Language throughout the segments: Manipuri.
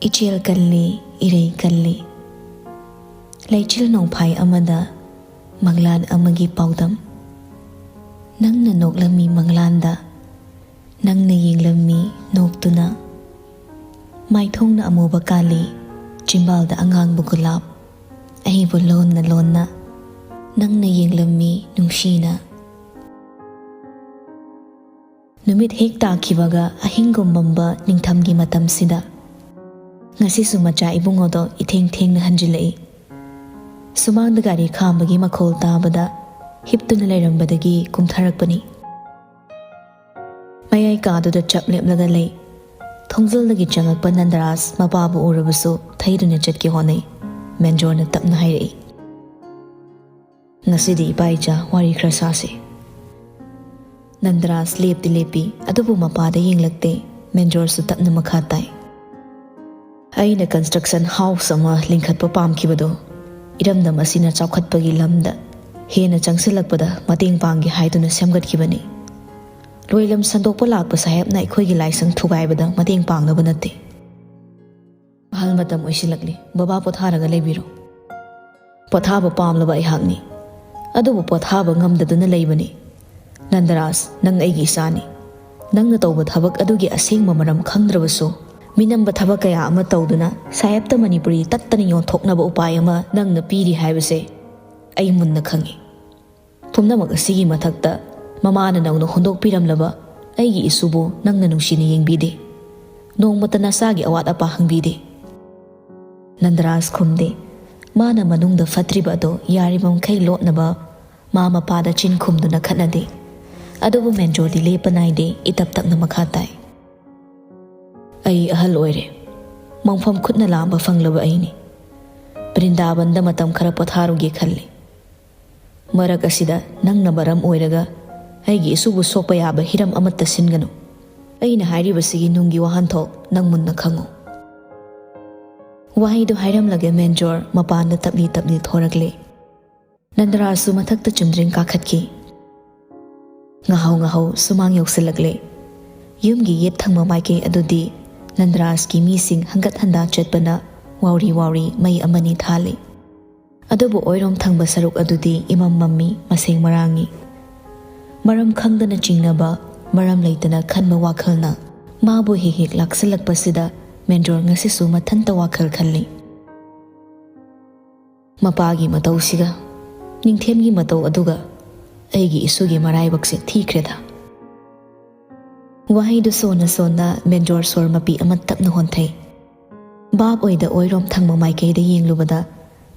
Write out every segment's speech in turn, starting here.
Ichil kalli, irei kalli. Leichil nongphai amada manglan amagi paudam. Nangna noklami manglanda, nangna yinglami noktuna. Maithongna amuba kali, chimbalda angang bugulap. Ahibu lonna, nangna yinglami nungshina. Numit hek takibaga ahingum mamba ningthamgi matamsida. Ngasisu macha ibungodo itheng na hanjilai. Sumangda gari khambagi makhol tabada hiptuna lairambadagi kumtharakpani. Mayai kaduda chaplepnaga lei. Thongzaldagi changakpa Nandaras mapabu urabasu thaiduna chatki honai. Menjorna tapna hairei. Ngasidi ipaija wari khara sase. Nandaras lepi adubu mapada yinglakte Menjor su tapna makhatai. Aina construction house ama lingkhatpa pamkhibado iramdam asina chawkhatpagi lamda hena changsilakpada mating panggi haiduna semgatkibani. Loilam sandokpa lakpa sahebna ikhoigi laisang thugaibada mating pangnaba natte. Ahal matam oisilakli baba potharaga leibiro. Pothaba pamlaba ihakni. Adubu pothaba ngamdaduna leibani. Nandaras nang aigi isani. Nangna tawba thabak adugi asengba maram khangdrabasu minamba thabak kaya ama tawduna sayapta Manipuri tattani yonthoknaba upay ama nangna piri haibase ay munna khangi. Pumnamak asigi mathakta mamana nangna hondokpiramlaba aigi isubu nangna nungshina yengbide. Nongmata nasagi awat apa hangbide. Nandaras khumde mana manungda fatriba ado yaribam kay lotnaba mama pada chin khumduna khatnade. Adubu Menjordi lepanaide itaptakna makhatai. Ay ahal oire. Mangfam khutna lamba fanglaba aini. Brindabanda matam khara potharuge khalli. Marak asida nangna baram oiraga aigi isubu sokpa yaba hiram amatta singanu. Aina hairibasigi nungi wahanthok nangmunna khango. Wahidu hairamlage Menjor mapanda tapli thorakle. Nandarasu mathakta chumdring kakhatki. Ngahaw sumang yoksilakle. Yumgi yet thangma maike adudi Nandaras ki mising hanggat handa chatpana wari may amani thali. Adubu oirom thangba saruk adudi imam mammi maseng marangi. Maram khangdana chingnaba maram leitana khanma wakhalna mabu hihik laksilakpasida Menjor ngasisu mathanta wakhal khalli. Mapagi matawsiga ningthemgi mataw aduga aigi isugi maraibakse thikreda. Wahidu sona Menjor sor mapi amat tapna honthai. Bab oida oirom thangma maikeida yenglubada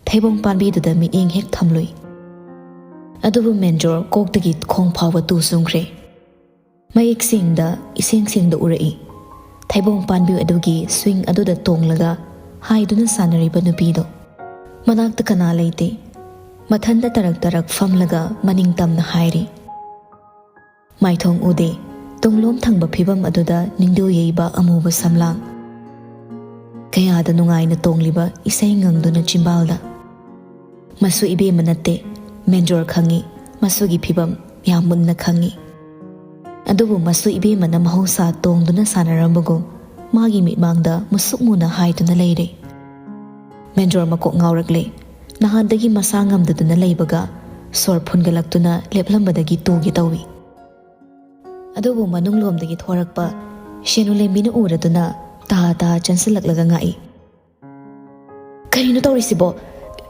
thaibong panbiduda miing hek thamlui. Adubu Menjor koktagi khong phawa tu sungkre. Mayik singda iseng urai. Thaibong panbi adugi swing aduda tonglaga haiduna sanariba nupido. Manakta kana leite. Mathanda tarak famlaga maning tamna hairi. Maithong ude tunglom thangba phibam aduda ningdu yeiba amuba samlang. Kayada nungai na tongliba isay ngangduna chimbalda. Masu ibe manate Menjor khangi masugi phibam yamun na khangi. Adubu masu ibe mana mahausa tongduna sanarambago magi mitmangda musukmuna haiduna leire. Menjor makok ngaurakle nahadagi masangamdaduna leibaga sor phungalaktuna leplambadagi tugi tawi. Adubu manunglomdagi thorakpa shenulembina uraduna ta chansilaklaga ngai. Karino tawrisibo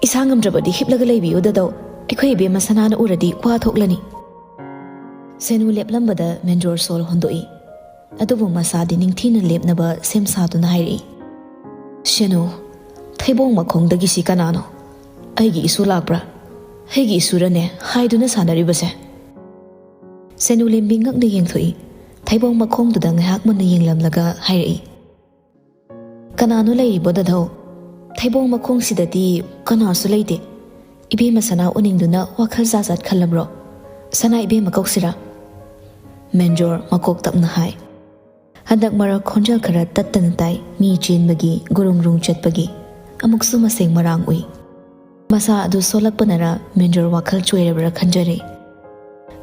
isangamdrabadi hiplaga leibiyo dadaw aikhoi be masanana uradi kwa thoklani. Senu leplambada Menjor sol hondoi. Adubu masadi ningthina lepnaba semsaduna hairi. Shenu thaibong makhongdagi si kanano aigi isu lakbra aigi isurane haiduna sanaribase. Senu lembingak na yengthoi thaibong makhongduda ngahak manna yenglamlaga hairi. Kanano leiribo dadhaw thaibong makhong sidati kanasu leite. Ibe masana uningduna wakhal zazat khalabro sana ibe makoksira. Menjor makok tapna hai. Hadak marak khonjal khara tattana tai mi chenbagi gurungrung chatpagi amuksu maseng marang ui. Masa adu solakpanara Menjor wakhal choirabra khanjare.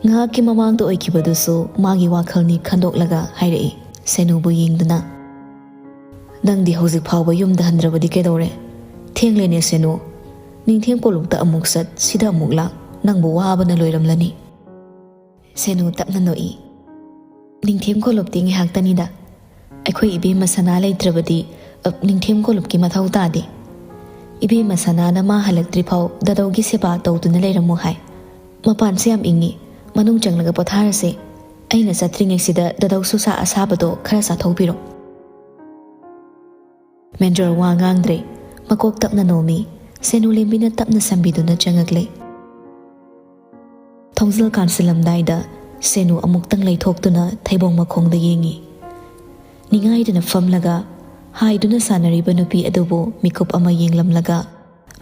Nga ki mamangda oikibadusu magi wakhalni khandoklaga hairei senubu yengduna. ꯅꯪꯗꯤ ꯍꯧꯖꯤꯛ ꯐꯥꯎꯕ ꯌꯨꯝꯗ ꯍꯟꯗ꯭ꯔꯕꯗꯤ ꯀꯩꯗꯧꯔꯦ? ꯊꯦꯡꯂꯦꯅꯦ ꯁꯦꯅꯨ. ꯅꯤꯡꯊꯦꯝ ꯀꯣꯂꯨꯞꯇ ꯑꯃꯨꯛ ꯆꯠ, ꯁꯤꯗ ꯑꯃꯨꯛ ꯂꯥꯛ, ꯅꯪꯕꯨ ꯋꯥꯕꯅ ꯂꯣꯏꯔꯝꯂꯅꯤ. ꯁꯦꯅꯨ ꯇꯞꯅ ꯅꯣꯛꯏ. ꯅꯤꯡꯊꯦꯝ ꯀꯣꯂꯨꯞꯇꯤ ꯉꯥꯏꯍꯥꯛꯇꯅꯤꯗ. ꯑꯩꯈꯣꯏ ꯏꯕꯦꯝꯃ ꯁꯅꯥ ꯂꯩꯇ꯭ꯔꯕꯗꯤ ꯅꯤꯡꯊꯦꯝ ꯀꯣꯂꯨꯞꯀꯤ ꯃꯊꯧ ꯇꯥꯗꯦ. ꯏꯕꯦꯝꯃ ꯁꯅꯥꯅ ꯃꯥ ꯍꯜꯂꯛꯇ꯭ꯔꯤꯐꯥꯎ ꯗꯗꯧꯒꯤ ꯁꯦꯕꯥ ꯇꯧꯗꯨꯅ ꯂꯩꯔꯝꯃꯨ ꯍꯥꯏ. ꯃꯄꯥꯟꯁꯦ ꯌꯥꯝ ꯏꯪꯉꯤ, ꯃꯅꯨꯡ ꯆꯪꯂꯒ ꯄꯣꯊꯥꯔꯁꯦ. ꯑꯩꯅ ꯆꯠꯇ꯭ꯔꯤꯉꯩꯁꯤꯗ ꯗꯗꯧꯁꯨ ꯆꯥ ꯑꯁꯥꯕꯗꯣ ꯈꯔ ꯆꯥꯊꯣꯛꯄꯤꯔꯣ. ꯃꯦꯟꯖꯣꯔ ꯋꯥ ꯉꯥꯡꯗ꯭ꯔꯦ, ꯃꯀꯣꯛ ꯇꯞꯅ ꯅꯣꯝꯃꯤ. ꯁꯦꯅꯨ ꯂꯦꯝꯕꯤꯅ ꯇꯞꯅ ꯁꯝꯕꯤꯗꯨꯅ ꯆꯪꯉꯛꯂꯦ. ꯊꯣꯡꯖꯤꯜ ꯀꯥꯟꯁꯤꯜꯂꯝꯗꯥꯏꯗ ꯁꯦꯅꯨ ꯑꯃꯨꯛꯇꯪ ꯂꯩꯊꯣꯛꯇꯨꯅ ꯊꯩꯕꯣꯡ ꯃꯈꯣꯡꯗ ꯌꯦꯡꯉꯤ. ꯅꯤꯡꯉꯥꯏꯗꯨꯅ ꯐꯝꯂꯒ ꯍꯥꯏꯗꯨꯅ ꯁꯥꯟꯅꯔꯤꯕ ꯅꯨꯄꯤ ꯑꯗꯨꯕꯨ ꯃꯤꯀꯨꯞ ꯑꯃ ꯌꯦꯡꯂꯝꯂꯒ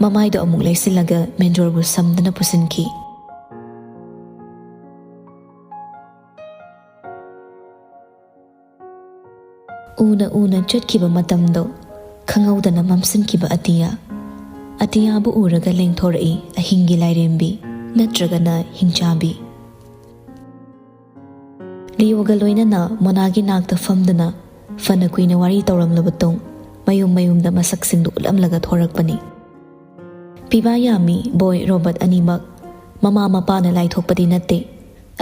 ꯃꯃꯥꯏꯗꯣ ꯑꯃꯨꯛ ꯂꯩꯁꯤꯜꯂꯒ ꯃꯦꯟꯖꯣꯔꯕꯨ ꯁꯝꯗꯅ ꯄꯨꯁꯤꯟꯈꯤ. ꯎꯅ ꯎꯅ ꯆꯠꯈꯤꯕ ꯃꯇꯝꯗꯣ ꯈꯪꯍꯧꯗꯅ ꯃꯝꯁꯤꯟꯈꯤꯕ ꯑꯇꯤꯌꯥꯕꯨ ꯎꯔꯒ ꯂꯦꯡꯊꯣꯔꯛꯏ ꯑꯍꯤꯡꯒꯤ ꯂꯥꯏꯔꯦꯝꯕꯤ ꯅꯠꯇ꯭ꯔꯒꯅ ꯍꯤꯡꯆꯥꯕꯤ. ꯂꯤꯌꯣꯒ ꯂꯣꯏꯅꯅ ꯃꯣꯅꯥꯒꯤ ꯅꯥꯛꯇ ꯐꯝꯗꯨꯅ ꯐꯅ ꯀꯨꯏꯅ ꯋꯥꯔꯤ ꯇꯧꯔꯝꯂꯕ ꯇꯨꯡ ꯃꯌꯨꯝꯗ ꯃꯁꯛꯁꯤꯡꯗꯨ ꯎꯠꯂꯝꯂꯒ ꯊꯣꯔꯛꯄꯅꯤ. ꯄꯤꯕꯥ ꯌꯥꯝꯃꯤ ꯕꯣꯏ ꯔꯣꯕꯔꯠ ꯑꯅꯤꯃꯛ ꯃꯃꯥ ꯃꯄꯥꯅ ꯂꯥꯏꯊꯣꯛꯄꯗꯤ ꯅꯠꯇꯦ.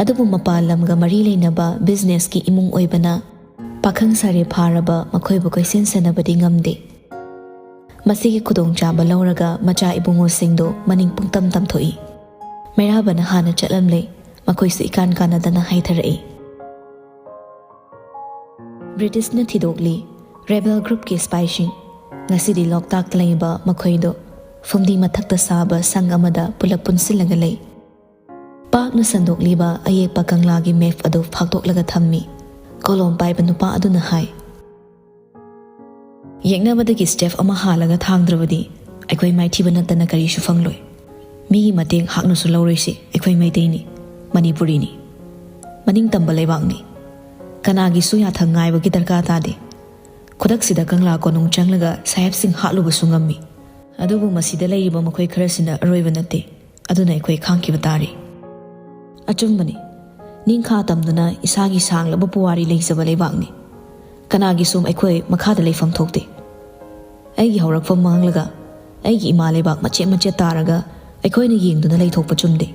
ꯑꯗꯨꯕꯨ ꯃꯄꯥꯟ ꯂꯝꯒ ꯃꯔꯤ ꯂꯩꯅꯕ ꯕꯤꯖꯤꯅꯦꯁꯀꯤ ꯏꯃꯨꯡ ꯑꯣꯏꯕꯅ ꯄꯥꯈꯪ ꯁꯥꯔꯦ ꯐꯥꯔꯕ ꯃꯈꯣꯏꯕꯨ ꯀꯩꯁꯦꯟ ꯁꯦꯟꯅꯕꯗꯤ ꯉꯝꯗꯦ. ꯃꯁꯤꯒꯤ ꯈꯨꯗꯣꯡꯆꯥꯕ ꯂꯧꯔꯒ ꯃꯆꯥ ꯏꯕꯨꯡꯉꯣꯁꯤꯡꯗꯨ ꯃꯅꯤꯡ ꯄꯨꯡꯇꯝ ꯇꯝꯊꯣꯛꯏ. ꯃꯩꯔꯥꯕꯅ ꯍꯥꯟꯅ ꯆꯠꯂꯝꯂꯦ, ꯃꯈꯣꯏꯁꯨ ꯏꯀꯥꯟ ꯀꯥꯟꯅꯗꯅ ꯍꯥꯏꯊꯔꯛꯏ. ꯕ꯭ꯔꯤꯇꯤꯁꯅ ꯊꯤꯗꯣꯛꯂꯤ ꯔꯦꯕꯦꯜ ꯒ꯭ꯔꯨꯞꯀꯤ ꯁ꯭ꯄꯥꯏꯁꯤꯡ. ꯉꯁꯤꯗꯤ ꯂꯣꯛꯇꯥꯛꯇ ꯂꯩꯕ ꯃꯈꯣꯏꯗꯣ ꯐꯨꯝꯗꯤ ꯃꯊꯛꯇ ꯁꯥꯕ ꯁꯪ ꯑꯃꯗ ꯄꯨꯂꯞ ꯄꯨꯟꯁꯤꯜꯂꯒ ꯂꯩ. ꯄꯥꯛꯅ ꯁꯟꯗꯣꯛꯂꯤꯕ ꯑꯌꯦꯛꯄ ꯀꯪꯂꯥꯒꯤ ꯃꯦꯞ ꯑꯗꯨ ꯐꯥꯛꯇꯣꯛꯂꯒ ꯊꯝꯃꯤ. ꯀꯣꯂꯣꯝ ꯄꯥꯏꯕ ꯅꯨꯄꯥ ꯑꯗꯨꯅ ꯍꯥꯏ. ꯌꯦꯛꯅꯕꯗꯒꯤ ꯁ꯭ꯇꯦꯞ ꯑꯃ ꯍꯥꯜꯂꯒ ꯊꯥꯡꯗ꯭ꯔꯕꯗꯤ ꯑꯩꯈꯣই ꯃꯥꯏꯊꯤꯕ ꯅꯠꯇꯅ ꯀꯔꯤꯁꯨ ꯐꯪꯂꯣꯏ. ꯃꯤꯒꯤ ꯃꯇꯦꯡ ꯍꯥꯛꯅꯁꯨ ꯂꯧꯔꯣꯏꯁꯤ. ꯑꯩꯈꯣꯏ ꯃꯩꯇꯩꯅꯤ, ꯃꯅꯤꯄꯨꯔꯤꯅꯤ, ꯃꯅꯤꯡ ꯇꯝꯕ ꯂꯩꯕꯥꯛꯅꯤ. ꯀꯅꯥꯒꯤꯁꯨ ꯌꯥꯊꯪ ꯉꯥꯏꯕꯒꯤ ꯗꯔꯀꯥꯔ ꯇꯥꯗꯦ. ꯈꯨꯗꯛꯁꯤꯗ ꯀꯪꯂꯥ ꯀꯣꯅꯨꯡ ꯆꯪꯂꯒ ꯁꯥꯍꯦꯕꯁꯤꯡ ꯍꯥꯠꯂꯨꯕꯁꯨ ꯉꯝꯃꯤ. ꯑꯗꯨꯕꯨ ꯃꯁꯤꯗ ꯂꯩꯔꯤꯕ ꯃꯈꯣꯏ ꯈꯔꯁꯤꯅ ꯑꯔꯣꯏꯕ ꯅꯠꯇꯦ. ꯑꯗꯨꯅ ꯑꯩꯈꯣꯏ ꯈꯥꯡꯈꯤꯕ ꯇꯥꯔꯤ. ꯑꯆꯨꯝꯕꯅꯤ. ꯅꯤꯡꯈꯥ ꯇꯝꯗꯨꯅ ꯏꯁꯥꯒꯤ ꯁꯥꯡꯂꯕ ꯄꯨꯋꯥꯔꯤ ꯂꯩꯖꯕ ꯂꯩꯕꯥꯛꯅꯤ. ꯀꯅꯥꯒꯤꯁꯨ ꯑꯩꯈꯣꯏ ꯃꯈꯥꯗ ꯂꯩꯐꯝ ꯊꯣꯛꯇꯦ. ꯑꯩꯒꯤ ꯍꯧꯔꯛꯐꯝ ꯃꯥꯡꯂꯒ ꯑꯩꯒꯤ ꯏꯃꯥ ꯂꯩꯕꯥꯛ ꯃꯆꯦꯠ ꯃꯆꯦꯠ ꯇꯥꯔꯒ ꯑꯩꯈꯣꯏꯅ ꯌꯦꯡꯗꯨꯅ ꯂꯩꯊꯣꯛꯄ ꯆꯨꯝꯗꯦ.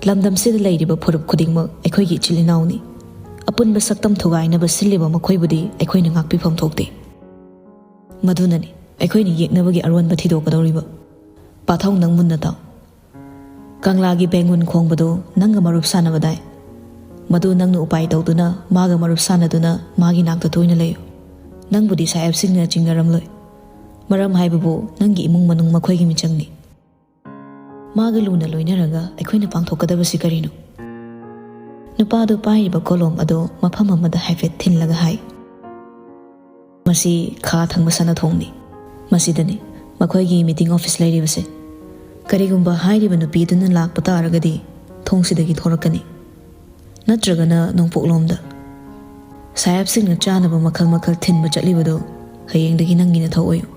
ꯂꯝꯗꯝꯁꯤꯗ ꯂꯩꯔꯤꯕ ꯐꯨꯔꯨꯞ ꯈꯨꯗꯤꯡꯃꯛ ꯑꯩꯈꯣꯏꯒꯤ ꯏꯆꯤꯜ ꯏꯅꯥꯎꯅꯤ. ꯑꯄꯨꯟꯕ ꯁꯛꯇꯝ ꯊꯨꯒꯥꯏꯅꯕ ꯁꯤꯜꯂꯤꯕ ꯃꯈꯣꯏꯕꯨꯗꯤ ꯑꯩꯈꯣꯏꯅ ꯉꯥꯛꯄꯤꯐꯝ ꯊꯣꯛꯇꯦ. ꯃꯗꯨꯅꯅꯤ ꯑꯩꯈꯣꯏꯅ ꯌꯦꯛꯅꯕꯒꯤ ꯑꯔꯣꯟꯕ ꯊꯤꯗꯣꯛꯀꯗꯧꯔꯤꯕ. ꯄꯥꯊꯧ ꯅꯪ ꯃꯨꯟꯅ ꯇꯥꯎ. ꯀꯪꯂꯥꯒꯤ ꯕꯦꯡꯒꯨꯟ ꯈꯣꯡꯕꯗꯨ ꯅꯪꯒ ꯃꯔꯨꯞ ꯁꯥꯟꯅꯕꯗꯥꯏ. ꯃꯗꯨ ꯅꯪꯅ ꯎꯄꯥꯏ ꯇꯧꯗꯨꯅ ꯃꯥꯒ ꯃꯔꯨꯞ ꯁꯥꯟꯅꯗꯨꯅ ꯃꯥꯒꯤ ꯅꯥꯛꯇ ꯇꯣꯏꯅ ꯂꯩꯌꯨ. ꯅꯪꯕꯨꯗꯤ ꯁꯥꯍꯦꯕꯁꯤꯡꯅ ꯆꯤꯡꯅꯔꯝꯂꯣꯏ. ꯃꯔꯝ ꯍꯥꯏꯕꯕꯨ ꯅꯪꯒꯤ ꯏꯃꯨꯡ ꯃꯅꯨꯡ ꯃꯈꯣꯏꯒꯤ ꯃꯤꯆꯪꯅꯤ. ꯃꯥꯒ ꯂꯨꯅ ꯂꯣꯏꯅꯔꯒ ꯑꯩꯈꯣꯏꯅ ꯄꯥꯡꯊꯣꯛꯀꯗꯕꯁꯤ ꯀꯔꯤꯅꯣ? ꯅꯨꯄꯥꯗꯨ パイリꯕ ꯀꯣꯂꯣꯝ ꯑꯗꯨ ꯃꯐꯝ ꯑꯃꯗ ꯍꯥꯏꯐꯦꯠ ꯊꯤꯜꯂꯒ ꯍꯥꯏ. ꯃꯁꯤ ꯈꯥ ꯊꯪꯕ ꯁꯅꯊꯣꯡꯅꯤ. ꯃꯁꯤꯗꯅꯤ ꯃꯈꯣꯏꯒꯤ ꯃꯤꯇꯤꯡ ꯑꯣꯐꯤꯁ ꯂꯩꯔꯤꯕꯁꯦ. ꯀꯔꯤꯒꯨꯝꯕ ꯍꯥꯏꯔꯤꯕ ꯅꯨꯄꯤꯗꯨꯅ ꯂꯥꯛꯄ ꯇꯥꯔꯒꯗꯤ ꯊꯣꯡꯁꯤꯗꯒꯤ ꯊꯣꯔꯛꯀꯅꯤ. ꯅꯠꯇ꯭ꯔꯒꯅ ꯅꯣꯡꯄꯣꯛꯂꯣꯝꯗ. ꯁꯥꯍꯦꯕꯁꯤꯡꯅ ꯆꯥꯅꯕ ꯃꯈꯜ ꯃꯈꯜ ꯊꯤꯟꯕ ꯆꯠꯂꯤꯕꯗꯨ ꯍꯌꯦꯡꯗꯒꯤ ꯅꯪꯒꯤ ꯅꯊꯧ ꯑꯣꯏꯌꯨ.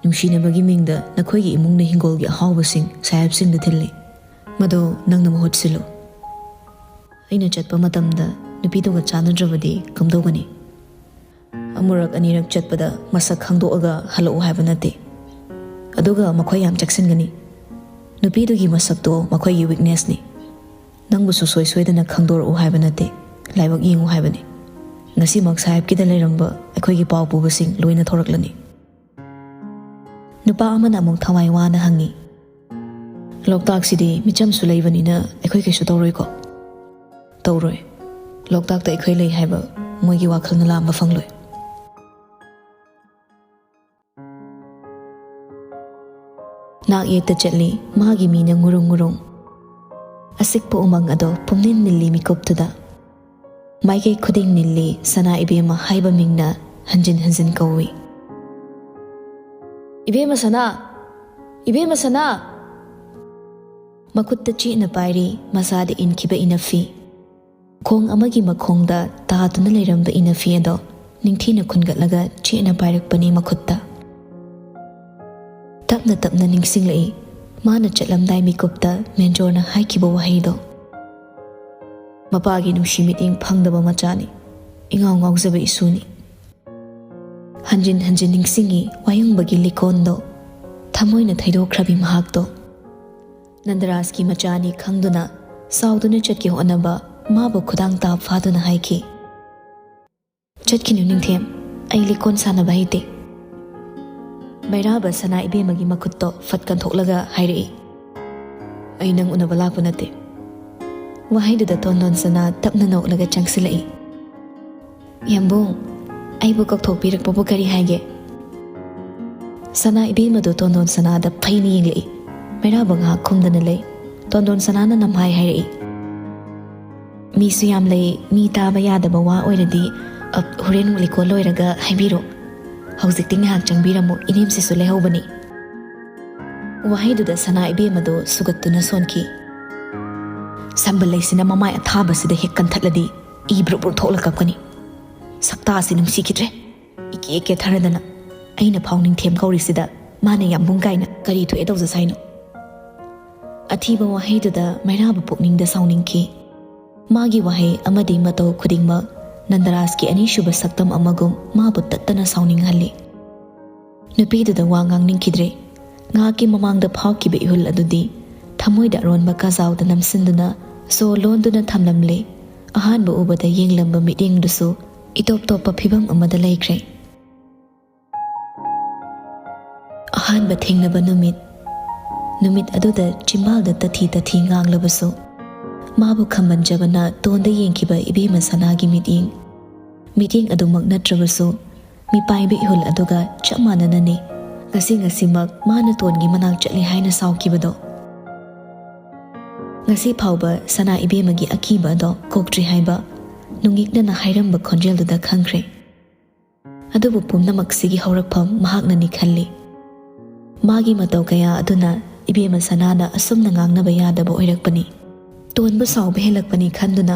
ꯅꯨꯡꯁꯤꯅꯕꯒꯤ ꯃꯤꯡꯗ ꯅꯈꯣꯏꯒꯤ ꯏꯃꯨꯡꯅ ꯍꯤꯡꯒꯣꯜꯒꯤ ꯑꯍꯥꯎꯕꯁꯤꯡ ꯁꯥꯍꯦꯕꯁꯤꯡꯗ ꯊꯤꯜꯂꯤ. ꯃꯗꯨ ꯅꯪꯅ ꯃꯍꯨꯠ ꯁꯤꯜꯂꯨ. ꯑꯩꯅ ꯆꯠꯄ ꯃꯇꯝꯗ ꯅꯨꯄꯤꯗꯨꯒ ꯆꯥꯟꯅꯗ꯭ꯔꯕꯗꯤ ꯀꯝꯗꯧꯒꯅꯤ? ꯑꯃꯨꯔꯛ ꯑꯅꯤꯔꯛ ꯆꯠꯄꯗ ꯃꯁꯛ ꯈꯪꯗꯣꯛꯑꯒ ꯍꯜꯂꯛꯎ ꯍꯥꯏꯕ ꯅꯠꯇꯦ. ꯑꯗꯨꯒ ꯃꯈꯣꯏ ꯌꯥꯝ ꯆꯦꯛꯁꯤꯟꯒꯅꯤ. ꯅꯨꯄꯤꯗꯨꯒꯤ ꯃꯁꯛꯇꯣ ꯃꯈꯣꯏꯒꯤ ꯋꯤꯛꯅꯦꯁꯅꯤ. ꯅꯪꯕꯨꯁꯨ ꯁꯣꯏꯗꯅ ꯈꯪꯗꯣꯔꯛꯎ ꯍꯥꯏꯕ ꯅꯠꯇꯦ. ꯂꯥꯏꯕꯛ ꯌꯦꯡꯉꯨ ꯍꯥꯏꯕꯅꯤ. ꯉꯁꯤꯃꯛ ꯁꯥꯍꯦꯕꯀꯤꯗ ꯂꯩꯔꯝꯕ ꯑꯩꯈꯣꯏꯒꯤ ꯄꯥꯎ ꯄꯨꯕꯁꯤꯡ ꯂꯣꯏꯅ ꯊꯣꯔꯛꯂꯅꯤ. ꯅꯨꯄꯥ ꯑꯃꯅ ꯑꯃꯨꯛ ꯊꯋꯥꯏ ꯋꯥꯅ ꯍꯪꯉꯤ. ꯂꯣꯛꯇꯥꯛꯁꯤꯗꯤ ꯃꯤꯆꯝꯁꯨ ꯂꯩꯕꯅꯤꯅ ꯑꯩꯈꯣই ꯀꯩꯁꯨ ꯇꯧꯔꯣꯏꯀꯣ? ꯇꯧꯔꯣꯏ. ꯂꯣꯛꯇꯥꯛꯇ ꯑꯩꯈꯣꯏ ꯂꯩ ꯍꯥꯏꯕ ꯃꯣꯏꯒꯤ ꯋꯥꯈꯜꯅ ꯂꯥꯝꯕ ꯐꯪꯂꯣꯏ. ꯅꯥꯛ ꯌꯦꯠꯇ ꯆꯠꯂꯤ ꯃꯥꯒꯤ ꯃꯤꯅ ꯉꯨꯔꯨꯡ. ꯑꯁꯤꯛꯄ ꯎꯃꯪ ꯑꯗꯣ ꯄꯨꯝꯅꯤꯟ ꯅꯤꯜꯂꯤ ꯃꯤꯀꯨꯞꯇꯨꯗ. ꯃꯥꯏꯀꯩ ꯈꯨꯗꯤꯡ ꯅꯤꯜꯂꯤ ꯁꯅꯥ ꯏꯕꯦꯝꯃ ꯍꯥꯏꯕ ꯃꯤꯡꯅ ꯍꯟꯖꯤꯟ ꯍꯟꯖꯤꯟ ꯀꯧꯏ. ꯏꯕꯦꯝꯃ ꯁꯅꯥ! ꯏꯕꯦꯝꯃ ꯁꯅꯥ! ꯃꯈꯨꯠꯇ ꯆꯦꯠꯅ ꯄꯥꯏꯔꯤ ꯃꯁꯥꯗ ꯏꯟꯈꯤꯕ ꯏꯅꯐꯤ. ꯈꯣꯡ ꯑꯃꯒꯤ ꯃꯈꯣꯡꯗ ꯇꯥꯗꯨꯅ ꯂꯩꯔꯝꯕ ꯏꯅꯐꯤ ꯑꯗꯣ ꯅꯤꯡꯊꯤꯅ ꯈꯨꯟꯒꯠꯂꯒ ꯆꯦꯠꯅ ꯄꯥꯏꯔꯛꯄꯅꯤ ꯃꯈꯨꯠꯇ. ꯇꯞꯅ ꯇꯞꯅ ꯅꯤꯡꯁꯤꯡꯂꯛꯏ ꯃꯥꯅ ꯆꯠꯂꯝꯗꯥꯏ ꯃꯤꯀꯨꯞꯇ ꯃꯦꯟꯖꯣꯔꯅ ꯍꯥꯏꯈꯤꯕ ꯋꯥꯍꯩꯗꯣ. ꯃꯄꯥꯒꯤ ꯅꯨꯡꯁꯤ ꯃꯤꯠꯌꯦꯡ ꯐꯪꯗꯕ ꯃꯆꯥꯅꯤ. ꯏꯉꯥꯎ ꯉꯥꯎꯖꯕ ꯏꯁꯨꯅꯤ. hanjin hanjin ningsingi wayungbagi likondo thamoina thaidokhrabi mahakto Nandaras ki machani khangduna sauduna chatki honaba mabu khudang ta phaduna haiki chatkinu ningthem ai likon sana bahite Mairaba sana ibe magi makutto fatkan thoklaga hairi ai nang unaba lakpu nate wahaidu da tondon sana tapna noklaga changsilai Yambung ai bu kok thok pirak popo kari haige sana ibe madu tondon sana da phaini yinglei Mairaba nga khumdana lei tondon sana na namhai hairi mi suyam lei mi taba yadaba wa oiradi horen liko loiraga haibiro Hauzik ngahak changbiramu inim sisu lehobani Wahaidu da sana ibe madu sugatuna sonki Sambal laisina mamai athaba sida hek kanthatladi ibru bur thokla kapkani Sakta sinum sikidre iki eke tharadana aina phawning them kauri sida mane yambung kaina kari thu edawza saino Athiba wahaidu da Mairaba pukning da sauningki Magi wahai amadi matau khudingma Nandaras ki anishuba saktam amagum mabu tattana sauning halli Nupidu da wangang ningkidre nga ki mamang da phau ki be ihul adudi thamoi da ron ba kazaw da namsinduna so londuna thamlamle ahan ba uba da yenglamba meeting dusu itop top phibam amada laikre ahan ba thengnaba numit aduda chimbal da tathi nganglabasu Mabu khamban jabana tonda yengkiba ibe masanagi meeting adumak natrabasu mi paibe ihul aduga chamananani ngasi mak mana tongi manak chatli haina saukibado ngasi phauba sana ibe magi akiba do koktri haiba nungikna na hairamba khonjel da khangre adubu pumnamak sigi haurakpham mahakna ni khalli magi matau kaya aduna ibe masanana asumna ngangnaba yadaba oirakpani Tonba sauba helakpani khanduna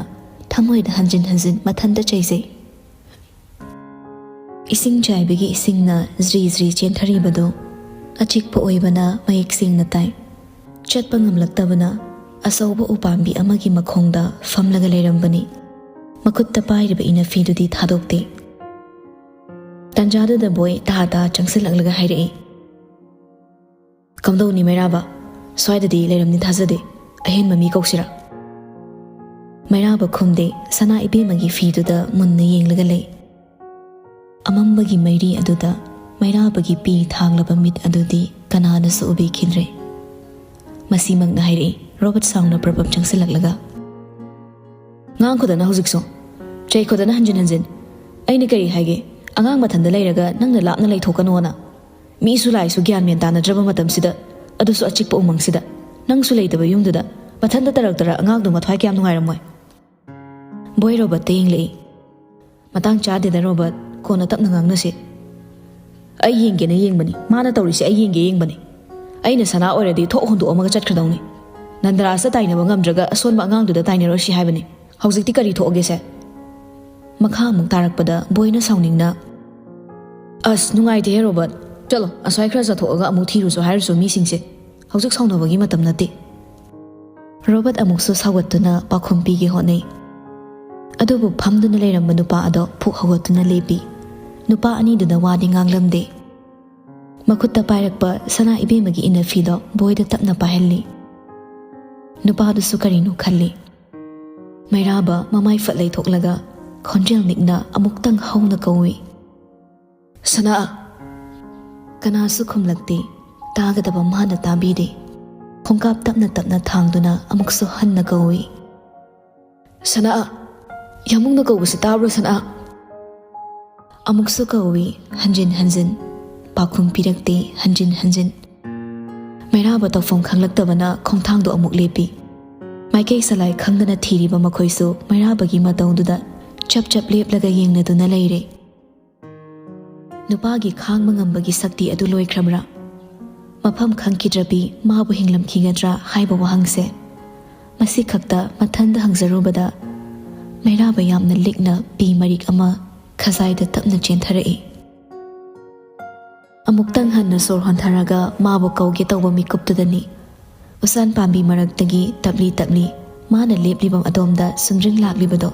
thamoida hanjin mathanda chaise Ising chaibagi isingna zri chentaribado achikpa oibana mayik singna tai chatpa ngamlaktabana asauba upambi amagi makhongda famlaga leirambani makutta pairiba ina fidudi thadokte Tanjada da boy ta changsilaklaga hairei Kamdoni Mairaba swaidadi leiramni thazade ahen mami koksira Mairaba khumde sana ibe magi fiduda munna yenglaga lei Amambagi mairi aduda Mairabagi pi thanglaba mit adudi kanana su ubi khidre Masimag na hairi Robert Sound na prabab changsilaklaga Ngang kodana huzikso Chay kodana hanjin Aina kari haige Angang mathanda leiraga nangna lakna leithokano Mi isu lai su gyan mian tana draba matam sida Adusu achikpa umang sida Nang su leitaba yungduda Mathanda taraktara angang du mathwai kyam nungairamoi Boy Robert taying lei Matang chade da Robert Kona tapna ngang nasi Ay yengge na yengbani Mana tawrisi ay yengge yengbani Ayna sana oiradi thok hundu omaga chatkradawni Nandarasa tainaba ngamdraga asonba angang duda tainaro si haibani Hauzikti kari thokage se Makha mung tarakpada boyna sauningna As nungai te Robert Chalo aswai khra zathoga amuk thiru so hairu so mi singse Hauzik saunabagi matam nate Robert amuk so sawatuna pakhumpi gi honei Adubu phamduna leiramba nupa ado phuk hawatuna lepi nupa ani duna wadi nganglamde Makutta pairakpa sana ibe magi inafido boyda tapna pahelli nupa du sukarinu khalli Mairaba mamai fatlai thoklaga khonjel nikna amuktang hauna kawi Sana kana su khumlakte tagadaba mana tabide khongkap tapna thangduna amuksu hanna kawi Sana Yamung na kawasi tabro sana Amukso kawi hanjin Pakum pirakte hanjin Mairaba tawfong khanglaktabana khongthangdo amuk lepi Maikay salai khangdana thiriba makhoisu Mairabagi matawduda chap leplaga yengnaduna leire Nupagi khangma ngambagi sakti adu loikhrabra Mafam khangkidrabi mabu hinglamkhigadra haiba wahangse Masi khakta mathanda hangzarubada Mairaba yamna likna pi marik ama khazaida tapna chentharai Amuktang hanna sor hontharaga mabu kauge tawba mikuptudani Usan pambi maraktagi tabli mana leplibam adomda sumring laklibado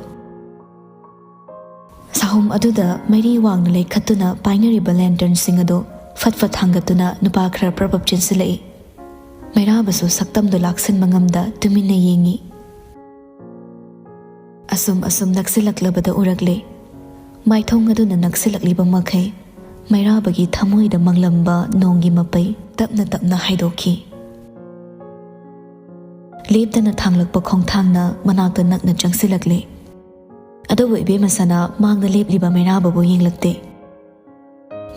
ꯆꯍꯨꯝ ꯑꯗꯨꯗ ꯃꯩꯔꯤ ꯋꯥꯡꯅ ꯂꯩꯈꯠꯇꯨꯅ ꯄꯥꯏꯅꯔꯤꯕ ꯂꯦꯟꯇꯔꯟꯁꯤꯡ ꯑꯗꯨ ꯐꯠ ꯊꯥꯡꯒꯠꯇꯨꯅ ꯅꯨꯄꯥ ꯈꯔ ꯄ꯭ꯔꯕꯞ ꯆꯦꯟꯁꯤꯜꯂꯛꯏ꯫ ꯃꯩꯔꯥꯕꯁꯨ ꯁꯛꯇꯝꯗꯨ ꯂꯥꯛꯁꯤꯟꯕ ꯉꯝꯗ ꯇꯨꯃꯤꯟꯅ ꯌꯦꯡꯉꯤ꯫ ꯑꯁꯨꯝ ꯅꯛꯁꯤꯜꯂꯛꯂꯕꯗ ꯎꯔꯛꯂꯦ ꯃꯥꯏꯊꯣꯡ ꯑꯗꯨꯅ ꯅꯛꯁꯤꯜꯂꯛꯂꯤꯕ ꯃꯈꯩ ꯃꯩꯔꯥꯕꯒꯤ ꯊꯃꯣꯏꯗ ꯃꯪꯂꯝꯕ ꯅꯣꯡꯒꯤ ꯃꯄꯩ ꯇꯞꯅ ꯍꯥꯏꯗꯣꯛꯈꯤ꯫ ꯂꯦꯞꯇꯅ ꯊꯥꯡꯂꯛꯄ ꯈꯣꯡꯊꯥꯡꯅ ꯃꯅꯥꯛꯇ ꯅꯛꯅ ꯆꯪꯁꯤꯜꯂꯛꯂꯦ꯫ ꯑꯗꯨꯕꯨ ꯏꯕꯦꯝꯃꯁꯅꯥ ꯃꯥꯡꯗ ꯂꯦꯞꯂꯤꯕ ꯃꯩꯔꯥꯕꯕꯨ ꯌꯦꯡꯂꯛꯇꯦ꯫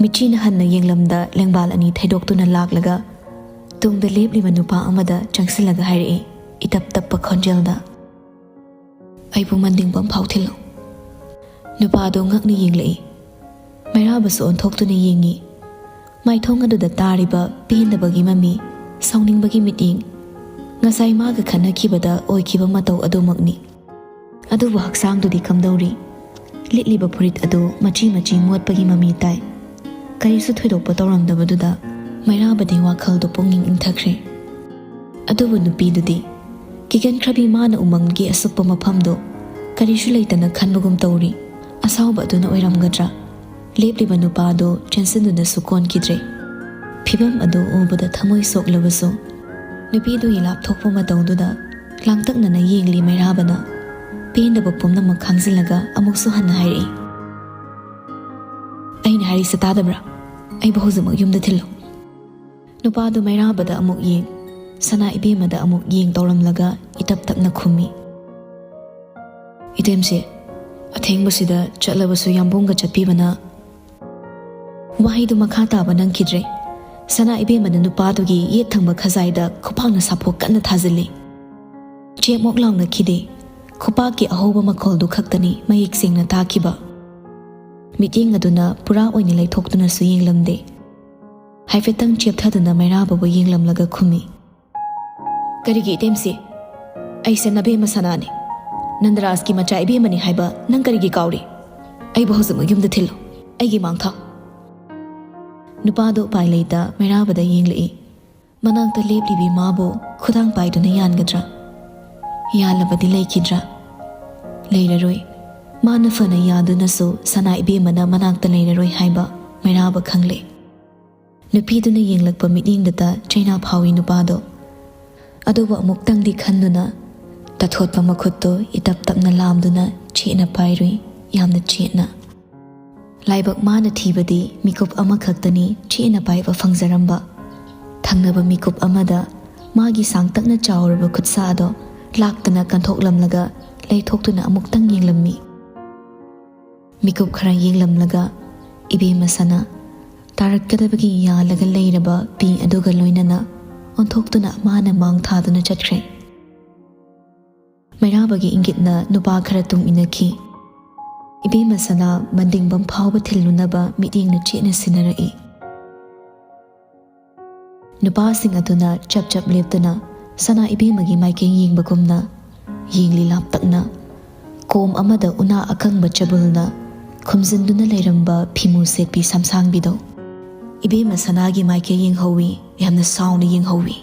ꯃꯤꯠꯆꯤꯅ ꯍꯟꯅ ꯌꯦꯡꯂꯝꯗ ꯂꯦꯡꯕꯥꯜ ꯑꯅꯤ ꯊꯩꯗꯣꯛꯇꯨꯅ ꯂꯥꯛꯂꯒ ꯇꯨꯡꯗ ꯂꯦꯞꯂꯤꯕ ꯅꯨꯄꯥ ꯑꯃꯗ ꯆꯪꯁꯤꯜꯂꯒ ꯍꯥꯏꯔꯛꯏ ꯏꯇꯞ ꯇꯞꯄ ꯈꯣꯟꯖꯦꯜꯗ, "ꯑꯩꯕꯨ ꯃꯟꯗꯤꯡꯕꯝ ꯐꯥꯎ ꯊꯤꯜꯂꯨ." ꯅꯨꯄꯥꯗꯣ ꯉꯛꯅ ꯌꯦꯡꯂꯛꯏ꯫ ꯃꯩꯔꯥꯕꯁꯨ ꯑꯣꯟꯊꯣꯛꯇꯨꯅ ꯌꯦꯡꯉꯤ꯫ ꯃꯥꯏꯊꯣꯡ ꯑꯗꯨꯗ ꯇꯥꯔꯤꯕ ꯄꯦꯟꯗꯕꯒꯤ ꯃꯃꯤ, ꯁꯥꯎꯅꯤꯡꯕꯒꯤ ꯃꯤꯠꯌꯦꯡ ꯉꯁꯥꯏ ꯃꯥꯒ ꯈꯟꯅꯈꯤꯕꯗ ꯑꯣꯏꯈꯤꯕ ꯃꯇꯧ ꯑꯗꯨꯃꯛꯅꯤ꯫ ꯑꯗꯨꯕꯨ ꯍꯛꯆꯥꯡꯗꯨꯗꯤ ꯀꯝꯗꯧꯔꯤ? ꯂꯤꯠꯂꯤꯕ ꯐꯨꯔꯤꯠ ꯑꯗꯨ ꯃꯆꯤ ꯃꯣꯠꯄꯒꯤ ꯃꯃꯤ ꯇꯥꯏ꯫ ꯀꯔꯤꯁꯨ ꯊꯣꯏꯗꯣꯛꯄ ꯇꯧꯔꯝꯗꯕꯗꯨꯗ ꯃꯩꯔꯥꯕꯗꯤ ꯋꯥꯈꯜꯗꯨ ꯄꯨꯛꯅꯤꯡ ꯏꯪꯊꯈ꯭ꯔꯦ꯫ ꯑꯗꯨꯕꯨ ꯅꯨꯄꯤꯗꯨꯗꯤ ꯀꯤꯒꯟꯈ꯭ꯔꯕꯤ ꯃꯥꯅ ꯎꯃꯪꯒꯤ ꯑꯁꯨꯛꯄ ꯃꯐꯝꯗꯣ ꯀꯔꯤꯁꯨ ꯂꯩꯇꯅ ꯈꯟꯕꯒꯨꯝ ꯇꯧꯔꯤ꯫ ꯑꯁꯥꯎꯕ ꯑꯗꯨꯅ ꯑꯣꯏꯔꯝꯒꯗ꯭ꯔꯥ? ꯂꯦꯞꯂꯤꯕ ꯅꯨꯄꯥꯗꯣ ꯆꯦꯟꯁꯤꯟꯗꯨꯅꯁꯨ ꯀꯣꯟꯈꯤꯗ꯭ꯔꯦ꯫ ꯐꯤꯕꯝ ꯑꯗꯨ ꯎꯕꯗ ꯊꯃꯣꯏ ꯁꯣꯛꯂꯕꯁꯨ ꯅꯨꯄꯤꯗꯨꯒꯤ ꯂꯥꯞꯊꯣꯛꯄ ꯃꯇꯧꯗꯨꯗ ꯂꯥꯡꯇꯛꯅꯅ ꯌꯦꯡꯂꯤ ꯃꯩꯔꯥꯕꯅ ꯄꯦꯟꯗꯕ ꯄꯨꯝꯅꯃꯛ ꯈꯥꯡꯖꯤꯜꯂꯒ ꯑꯃꯨꯛꯁꯨ ꯍꯟꯅ ꯍꯥꯏꯔꯛꯏ, "ꯑꯩꯅ ꯍꯥꯏꯔꯤꯁꯦ ꯇꯥꯗꯕ꯭ꯔꯥ? ꯑꯩꯕꯨ ꯍꯧꯖꯤꯛꯃꯛ ꯌꯨꯝꯗ ꯊꯤꯜꯂꯨ." ꯅꯨꯄꯥꯗꯨ ꯃꯩꯔꯥꯕꯗ ꯑꯃꯨꯛ ꯌꯦꯡ, ꯁꯅꯥ ꯏꯕꯦꯝꯃꯗ ꯑꯃꯨꯛ ꯌꯦꯡ ꯇꯧꯔꯝꯂꯒ ꯏꯇꯞ ꯇꯞꯅ ꯈꯨꯝꯃꯤ, "ꯏꯇꯦꯝꯁꯦ, ꯑꯊꯦꯡꯕꯁꯤꯗ ꯆꯠꯂꯕꯁꯨ ꯌꯥꯝꯕꯨꯡꯒ ꯆꯠꯄꯤꯕꯅ..." ꯋꯥꯍꯩꯗꯨ ꯃꯈꯥ ꯇꯥꯕ ꯅꯪꯈꯤꯗ꯭ꯔꯦ꯫ ꯁꯅꯥ ꯏꯕꯦꯝꯃꯅ ꯅꯨꯄꯥꯗꯨꯒꯤ ꯌꯦꯠ ꯊꯪꯕ ꯈꯖꯥꯏꯗ ꯈꯨꯄꯥꯛꯅ ꯁꯥꯐꯣꯛ ꯀꯟꯅ ꯊꯥꯖꯤꯜꯂꯤ꯫ ꯆꯦꯞꯃꯣꯛ ꯂꯥꯎꯅꯈꯤꯗꯦ꯫ ꯈꯨꯄꯥꯛꯀꯤ ꯑꯍꯧꯕ ꯃꯈꯣꯜꯗꯨ ꯈꯛꯇꯅꯤ ꯃꯌꯦꯛ ꯁꯦꯡꯅ ꯇꯥꯈꯤꯕ꯫ ꯃꯤꯠꯌꯦꯡ ꯑꯗꯨꯅ ꯄꯨꯔꯥ ꯑꯣꯏꯅ ꯂꯩꯊꯣꯛꯇꯨꯅꯁꯨ ꯌꯦꯡꯂꯝꯗꯦ꯫ ꯍꯥꯏꯐꯦꯠꯇꯪ ꯆꯦꯞꯊꯗꯨꯅ ꯃꯩꯔꯥꯕꯕꯨ ꯌꯦꯡꯂꯝꯂꯒ ꯈꯨꯝꯃꯤ, "ꯀꯔꯤꯒꯤ ꯏꯇꯦꯝꯁꯤ? ꯑꯩꯁꯦ ꯅꯕꯦꯝꯃ ꯁꯅꯥꯅꯤ, ꯅꯟꯗꯔꯥꯖꯀꯤ ꯃꯆꯥ ꯏꯕꯦꯝꯃꯅꯤ ꯍꯥꯏꯕ ꯅꯪ ꯀꯔꯤꯒꯤ ꯀꯥꯎꯔꯤ? ꯑꯩꯕꯨ ꯍꯧꯖꯤꯛꯃꯛ ꯌꯨꯝꯗ ꯊꯤꯜꯂꯨ, ꯑꯩꯒꯤ ꯃꯥꯡꯊꯥꯎ." ꯅꯨꯄꯥꯗꯣ ꯎꯄꯥꯏ ꯂꯩꯇ ꯃꯩꯔꯥꯕꯗ ꯌꯦꯡꯂꯛꯏ꯫ ꯃꯅꯥꯛꯇ ꯂꯦꯞꯂꯤꯕꯤ ꯃꯥꯕꯨ ꯈꯨꯗꯥꯡ ꯄꯥꯏꯗꯨꯅ ꯌꯥꯟꯒꯗ꯭ꯔꯥ? ꯌꯥꯜꯂꯕꯗꯤ ꯂꯩꯈꯤꯗ꯭ꯔꯥ? ꯂꯩꯔꯔꯣꯏ꯫ ꯃꯥꯅ ꯐꯅ ꯌꯥꯗꯨꯅꯁꯨ ꯁꯅꯥ ꯏꯕꯦꯝꯃꯅ ꯃꯅꯥꯛꯇ ꯂꯩꯔꯔꯣꯏ ꯍꯥꯏꯕ ꯃꯩꯔꯥꯕ ꯈꯪꯂꯦ꯫ ꯅꯨꯄꯤꯗꯨꯅ ꯌꯦꯡꯂꯛꯄ ꯃꯤꯠꯌꯦꯡꯗꯇ ꯆꯩꯅꯥ ꯐꯥꯎꯏ ꯅꯨꯄꯥꯗꯣ꯫ ꯑꯗꯨꯕꯨ ꯑꯃꯨꯛꯇꯪꯗꯤ ꯈꯟꯗꯨꯅ ꯇꯊꯣꯠꯄ ꯃꯈꯨꯠꯇꯣ ꯏꯇꯞ ꯇꯞꯅ ꯂꯥꯝꯗꯨꯅ ꯆꯦꯠꯅ ꯄꯥꯏꯔꯨꯏ, ꯌꯥꯝꯅ ꯆꯦꯠꯅ꯫ ꯂꯥꯏꯕꯛ ꯃꯥꯅ ꯊꯤꯕꯗꯤ ꯃꯤꯀꯨꯞ ꯑꯃꯈꯛꯇꯅꯤ ꯆꯦꯠꯅ ꯄꯥꯏꯕ ꯐꯪꯖꯔꯝꯕ꯫ ꯊꯪꯅꯕ ꯃꯤꯀꯨꯞ ꯑꯃꯗ ꯃꯥꯒꯤ ꯁꯥꯡꯇꯛꯅ ꯆꯥꯎꯔꯕ ꯈꯨꯠꯁꯥꯗꯣ ꯂꯥꯛꯇꯅ ꯀꯟꯊꯣꯛꯂꯝꯂꯒ ꯂꯩꯊꯣꯛꯇꯨꯅ ꯑꯃꯨꯛꯇꯪ ꯌꯦꯡꯂꯝꯃꯤ꯫ ꯃꯤꯀꯨꯞ ꯈꯔ ꯌꯦꯡꯂꯝꯂꯒ ꯏꯕꯦꯝꯃ ꯁꯅꯥ ꯇꯥꯔꯛꯀꯗꯕꯒꯤ ꯌꯥꯜꯂꯒ ꯂꯩꯔꯕ ꯄꯤ ꯑꯗꯨꯒ ꯂꯣꯏꯅꯅ ꯑꯣꯟꯊꯣꯛꯇꯨꯅ ꯃꯥꯅ ꯃꯥꯡ ꯊꯥꯗꯨꯅ ꯆꯠꯈ꯭ꯔꯦ꯫ ꯃꯩꯔꯥꯕꯒꯤ ꯏꯪꯒꯤꯠꯅ ꯅꯨꯄꯥ ꯈꯔ ꯇꯨꯡ ꯏꯟꯅꯈꯤ꯫ ꯏꯕꯦꯝꯃ ꯁꯅꯥ ꯃꯟꯗꯤꯡꯕꯝ ꯐꯥꯎꯕ ꯊꯤꯜꯂꯨꯅꯕ ꯃꯤꯠꯌꯦꯡꯅ ꯆꯦꯠꯅ ꯁꯤꯟꯅꯔꯛꯏ꯫ ꯅꯨꯄꯥꯁꯤꯡ ꯑꯗꯨꯅ ꯆꯞ ꯂꯦꯞꯇꯨꯅ ꯁꯅꯥ ꯏꯕꯦꯝꯃꯒꯤ ꯃꯥꯏꯀꯩ ꯌꯦꯡꯕꯒꯨꯝꯅ ꯌꯦꯡꯂꯤ ꯂꯥꯞꯇꯛꯅ꯫ ꯀꯣꯝ ꯑꯃꯗ ꯎꯅꯥ ꯑꯀꯪꯕ ꯆꯕꯨꯜꯅ ꯈꯨꯝꯖꯤꯟꯗꯨꯅ ꯂꯩꯔꯝꯕ ꯐꯤꯃꯨ ꯁꯦꯠꯄꯤ ꯁꯝꯁꯥꯡꯕꯤꯗꯣ ꯏꯕꯦꯝꯃ ꯁꯅꯥꯒꯤ ꯃꯥꯏꯀꯩ ꯌꯦꯡꯍꯧꯋꯤ, ꯌꯥꯝꯅ ꯁꯥꯎꯅ ꯌꯦꯡꯍꯧꯋꯤ꯫